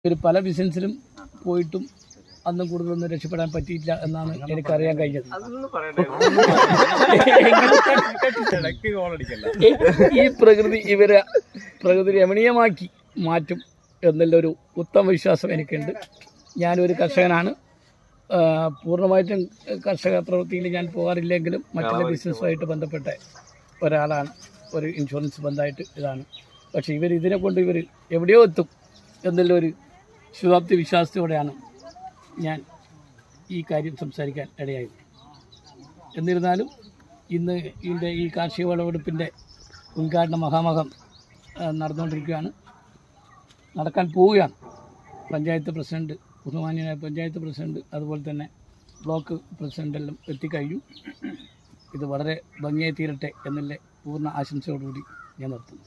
ഒരു പല ബിസിനസ്സിലും പോയിട്ടും അന്നും കൂടുതലൊന്നും രക്ഷപ്പെടാൻ പറ്റിയില്ല എന്നാണ് എനിക്കറിയാൻ കഴിഞ്ഞത്. ഈ പ്രകൃതി രമണീയമാക്കി മാറ്റും എന്നുള്ളൊരു ഉത്തമ വിശ്വാസം എനിക്കുണ്ട്. ഞാനൊരു കർഷകനാണ്. പൂർണ്ണമായിട്ടും കർഷക പ്രവൃത്തിയിൽ ഞാൻ പോകാറില്ലെങ്കിലും മറ്റുള്ള ബിസിനസ്സുമായിട്ട് ബന്ധപ്പെട്ട ഒരാളാണ്. ഒരു ഇൻഷുറൻസ് ബന്ധമായിട്ട് ഇതാണ്. പക്ഷേ ഇതിനെ കൊണ്ട് എവിടെയോ എത്തും എന്നുള്ളൊരു ശുഭാപ്തി വിശ്വാസത്തോടെയാണ് ഞാൻ ഈ കാര്യം സംസാരിക്കാൻ ഇടയായത്. എന്നിരുന്നാലും ഇന്ന് ഈ കാർഷിക വിളവെടുപ്പിൻ്റെ ഉദ്ഘാടന മഹാമഹം നടന്നുകൊണ്ടിരിക്കുകയാണ്, നടക്കാൻ പോവുകയാണ്. പഞ്ചായത്ത് പ്രസിഡന്റ്, ബഹുമാന്യനായ പഞ്ചായത്ത് പ്രസിഡന്റ്, അതുപോലെ തന്നെ ബ്ലോക്ക് പ്രസിഡൻ്റെല്ലാം എത്തിക്കഴിഞ്ഞു. ഇത് വളരെ ഭംഗിയായി തീരട്ടെ എന്നുള്ള പൂർണ്ണ ആശംസയോടുകൂടി ഞാൻ നിർത്തുന്നു.